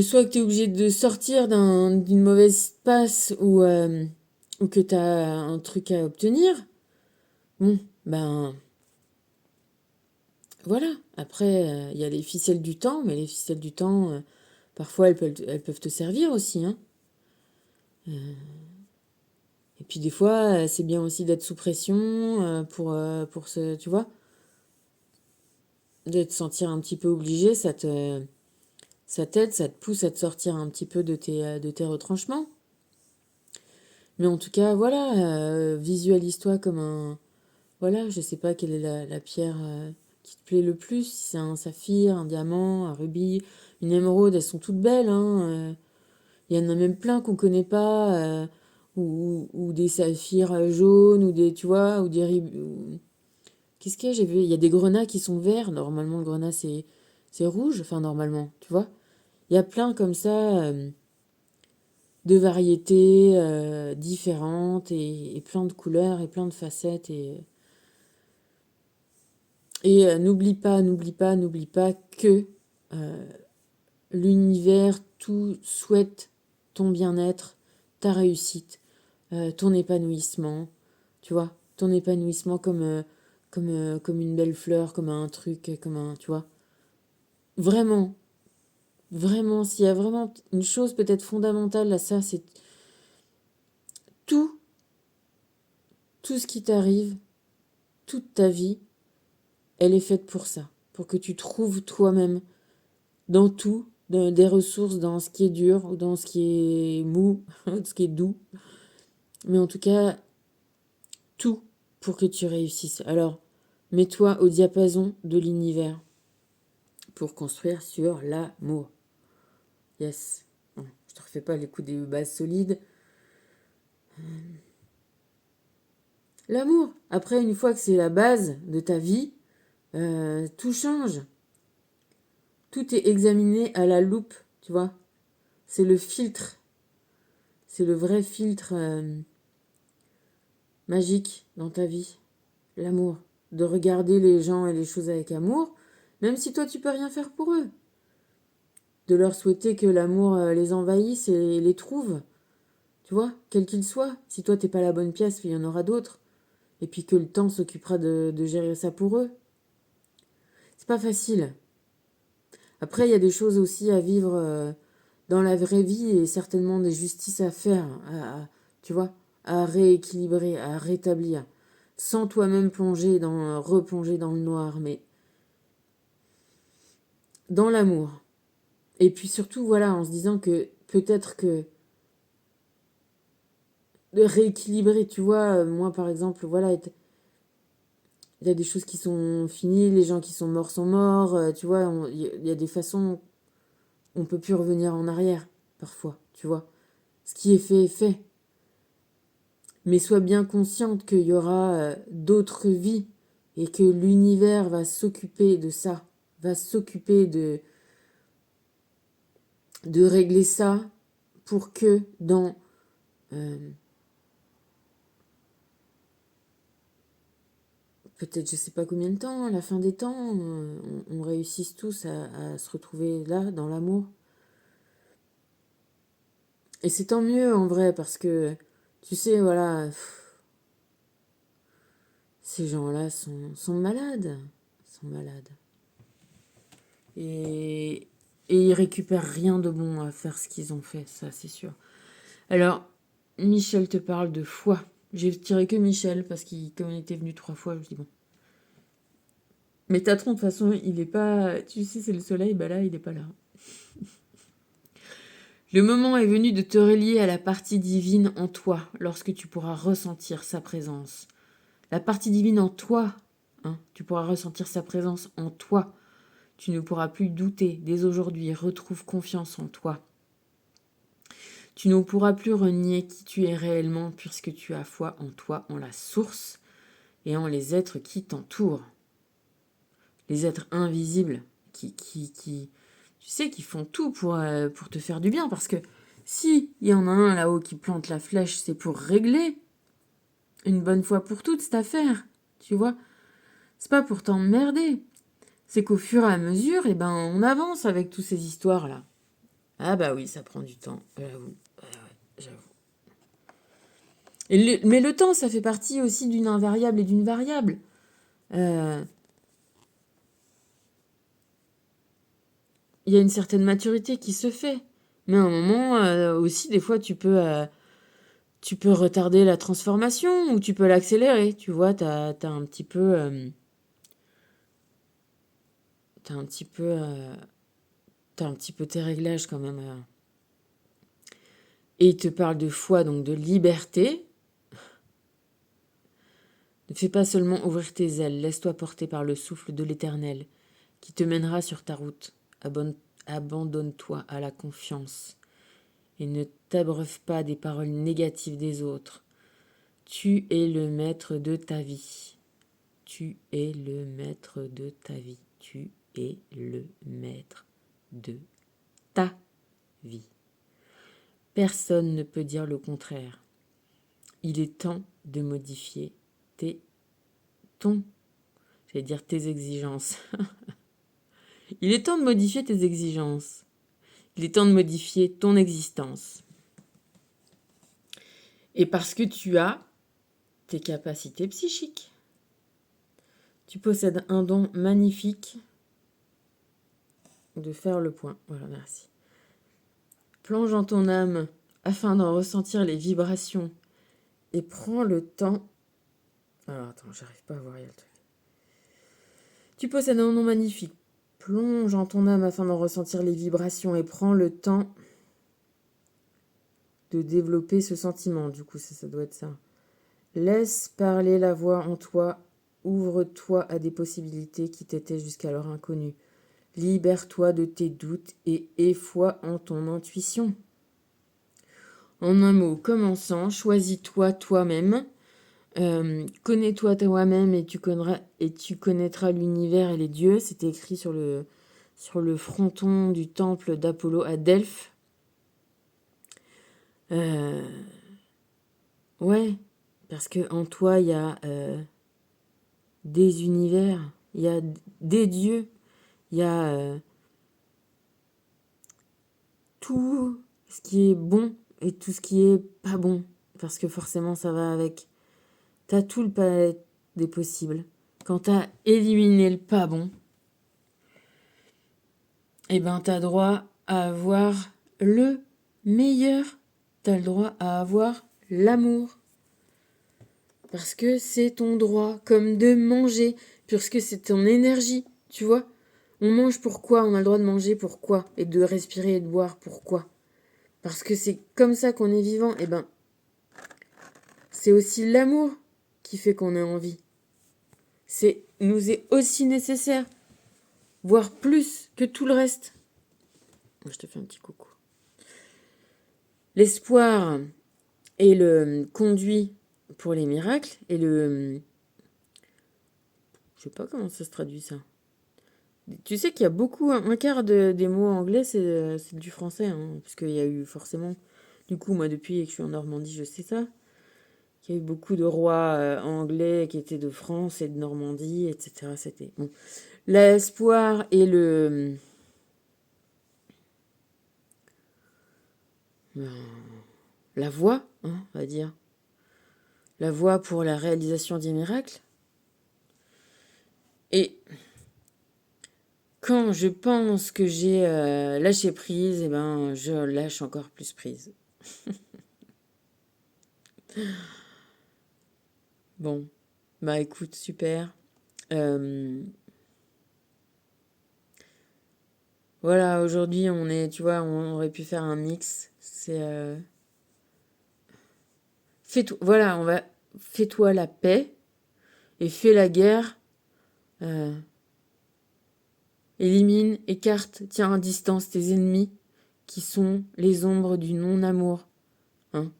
soit que tu es obligé de sortir d'une mauvaise passe, ou que tu as un truc à obtenir, bon, ben voilà. Après, il y a les ficelles du temps, mais les ficelles du temps, parfois elles peuvent te servir aussi, hein. Et puis des fois, c'est bien aussi d'être sous pression pour tu vois, de te sentir un petit peu obligé, ça t'aide, ça te pousse à te sortir un petit peu de tes retranchements. Mais en tout cas, voilà, visualise-toi comme voilà, je sais pas quelle est la pierre qui te plaît le plus, si c'est un saphir, un diamant, un rubis, une émeraude, elles sont toutes belles, hein. Il y en a même plein qu'on connaît pas, ou des saphirs jaunes, ou des, tu vois, ou des qu'est-ce qu'il y a, j'ai vu, il y a des grenats qui sont verts, normalement le grenat c'est rouge, enfin normalement, tu vois. Il y a plein comme ça de variétés différentes, et plein de couleurs et plein de facettes, n'oublie pas que euh, l'univers tout souhaite ton bien-être, ta réussite, ton épanouissement, tu vois, ton épanouissement comme une belle fleur, comme un truc, comme un, tu vois. Vraiment, vraiment, s'il y a vraiment une chose peut-être fondamentale à ça, c'est tout, tout ce qui t'arrive, toute ta vie, elle est faite pour ça, pour que tu trouves toi-même dans tout, des ressources, dans ce qui est dur ou dans ce qui est mou, ce qui est doux. Mais en tout cas, tout pour que tu réussisses. Alors, mets-toi au diapason de l'univers pour construire sur l'amour. Yes. Bon, je te refais pas les coups des bases solides. L'amour. Après, une fois que c'est la base de ta vie, tout change. Tout est examiné à la loupe, tu vois. C'est le filtre. C'est le vrai filtre magique dans ta vie. L'amour. De regarder les gens et les choses avec amour, même si toi tu peux rien faire pour eux. De leur souhaiter que l'amour les envahisse et les trouve, tu vois, quel qu'il soit. Si toi t'es pas la bonne pièce, il y en aura d'autres. Et puis que le temps s'occupera de gérer ça pour eux. C'est pas facile. Après, il y a des choses aussi à vivre dans la vraie vie, et certainement des justices à faire, tu vois, à rééquilibrer, à rétablir, sans toi-même replonger dans le noir, mais dans l'amour. Et puis surtout, voilà, en se disant que peut-être que rééquilibrer, tu vois. Moi, par exemple, voilà, il y a des choses qui sont finies, les gens qui sont morts, tu vois. Il y a des façons, on peut plus revenir en arrière, parfois, tu vois. Ce qui est fait est fait. Mais sois bien consciente qu'il y aura d'autres vies et que l'univers va s'occuper de ça, va s'occuper de régler ça pour que dans peut-être je sais pas combien de temps, à la fin des temps, on réussisse tous à se retrouver là, dans l'amour. Et c'est tant mieux en vrai, parce que, tu sais, voilà, ces gens-là sont malades. Sont malades. Et ils récupèrent rien de bon à faire ce qu'ils ont fait, ça c'est sûr. Alors, Michel te parle de foi. J'ai tiré que Michel, parce qu'il, comme il était venu 3 fois, je dis bon. Mais Tatron, de toute façon, il est pas... Tu sais, c'est le soleil, bah là, il est pas là. Le moment est venu de te relier à la partie divine en toi, lorsque tu pourras ressentir sa présence. La partie divine en toi, hein, tu pourras ressentir sa présence en toi. Tu ne pourras plus douter dès aujourd'hui, retrouve confiance en toi. Tu ne pourras plus renier qui tu es réellement puisque tu as foi en toi, en la source et en les êtres qui t'entourent. Les êtres invisibles qui tu sais, qui font tout pour te faire du bien. Parce que si il y en a un là-haut qui plante la flèche, c'est pour régler une bonne fois pour toutes cette affaire. Tu vois, c'est pas pour t'emmerder. C'est qu'au fur et à mesure, eh ben, on avance avec toutes ces histoires-là. Ah bah oui, ça prend du temps, j'avoue. Ouais, j'avoue. Mais le temps, ça fait partie aussi d'une invariable et d'une variable. Il y a une certaine maturité qui se fait. Mais à un moment, aussi, des fois, tu peux retarder la transformation ou tu peux l'accélérer. Tu vois, t'as un petit peu... t'as un petit peu... t'as un petit peu tes réglages quand même. Et il te parle de foi, donc de liberté. Ne fais pas seulement ouvrir tes ailes, laisse-toi porter par le souffle de l'Éternel, qui te mènera sur ta route. Abandonne-toi à la confiance et ne t'abreuve pas des paroles négatives des autres. Tu es le maître de ta vie. Tu es le maître de ta vie. Tu es le maître de ta vie. Personne ne peut dire le contraire. Il est temps de modifier tes exigences. Il est temps de modifier tes exigences. Il est temps de modifier ton existence. Et parce que tu as tes capacités psychiques. Tu possèdes un don magnifique de faire le point. Voilà, merci. Plonge dans ton âme afin d'en ressentir les vibrations et prends le temps. Alors attends, j'arrive pas à voir, il y a le truc. Tu possèdes un don magnifique. Plonge en ton âme afin d'en ressentir les vibrations et prends le temps de développer ce sentiment. Du coup, ça doit être ça. Laisse parler la voix en toi. Ouvre-toi à des possibilités qui t'étaient jusqu'alors inconnues. Libère-toi de tes doutes et aie foi en ton intuition. En un mot, commençant, choisis-toi toi-même. Connais-toi toi-même et tu connaîtras l'univers et les dieux. C'était écrit sur le fronton du temple d'Apollo à Delphes. Ouais, parce que en toi, il y a des univers, il y a des dieux, il y a tout ce qui est bon et tout ce qui est pas bon. Parce que forcément, ça va avec. T'as tout le palette des possibles. Quand t'as éliminé le pas bon, eh ben t'as droit à avoir le meilleur. T'as le droit à avoir l'amour. Parce que c'est ton droit, comme de manger, puisque c'est ton énergie, tu vois. On mange pourquoi? On a le droit de manger pourquoi? Et de respirer et de boire pourquoi? Parce que c'est comme ça qu'on est vivant. Eh ben, c'est aussi l'amour qui fait qu'on a envie. Nous est aussi nécessaire, voire plus que tout le reste. Je te fais un petit coucou. L'espoir est le conduit pour les miracles et le... Je sais pas comment ça se traduit ça. Tu sais qu'il y a beaucoup, un quart des mots anglais, c'est du français, hein, parce qu'il y a eu forcément... Du coup, moi, depuis que je suis en Normandie, je sais ça. Il y a eu beaucoup de rois anglais qui étaient de France et de Normandie, etc. C'était bon. L'espoir et la voie, hein, on va dire. La voie pour la réalisation des miracles. Et quand je pense que j'ai lâché prise, eh ben, je lâche encore plus prise. Bon, bah écoute, super. Voilà, aujourd'hui, on est, tu vois, on aurait pu faire un mix. C'est... voilà, fais-toi la paix et fais la guerre. Élimine, écarte, tiens à distance tes ennemis qui sont les ombres du non-amour. Hein.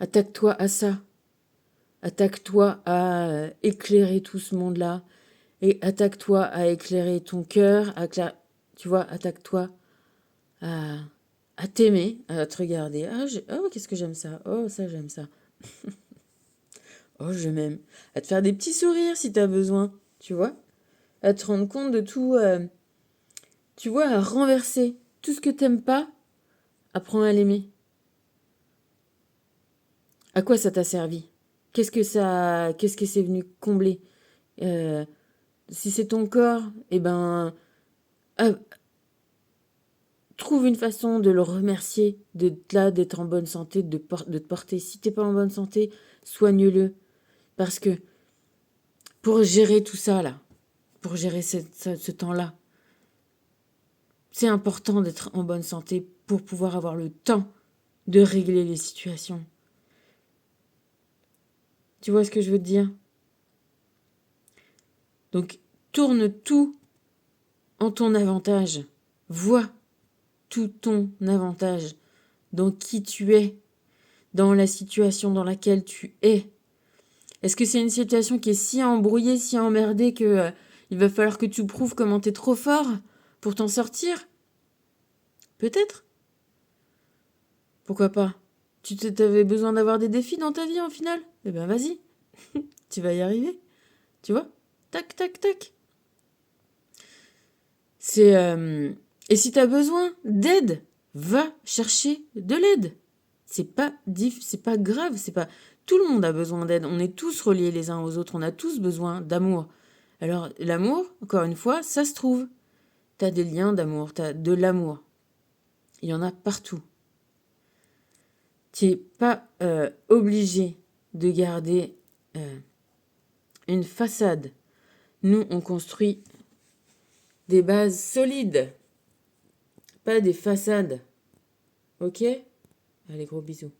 Attaque-toi à ça. Attaque-toi à éclairer tout ce monde-là. Et attaque-toi à éclairer ton cœur. Tu vois, attaque-toi à t'aimer, à te regarder. Oh, qu'est-ce que j'aime ça. Oh, ça, j'aime ça. Oh, je m'aime. À te faire des petits sourires si t'as besoin. Tu vois, à te rendre compte de tout. Tu vois, à renverser tout ce que t'aimes pas. Apprends à l'aimer. À quoi ça t'a servi? Qu'est-ce que c'est venu combler? Si c'est ton corps, eh ben, trouve une façon de le remercier d'être là, d'être en bonne santé, de te porter. Si t'es pas en bonne santé, soigne-le. Parce que pour gérer tout ça, là, pour gérer ce temps-là, c'est important d'être en bonne santé pour pouvoir avoir le temps de régler les situations. Tu vois ce que je veux te dire? Donc, tourne tout en ton avantage. Vois tout ton avantage dans qui tu es, dans la situation dans laquelle tu es. Est-ce que c'est une situation qui est si embrouillée, si emmerdée que il va falloir que tu prouves comment t'es trop fort pour t'en sortir? Peut-être. Pourquoi pas? T'avais besoin d'avoir des défis dans ta vie en final? Eh ben vas-y, tu vas y arriver. Tu vois? Tac, tac, tac. Et si t'as besoin d'aide, va chercher de l'aide. C'est pas grave, tout le monde a besoin d'aide, on est tous reliés les uns aux autres, on a tous besoin d'amour. Alors l'amour, encore une fois, ça se trouve. T'as des liens d'amour, t'as de l'amour. Il y en a partout. Tu n'es pas obligé de garder une façade. Nous, on construit des bases solides, pas des façades. Ok? Allez, gros bisous.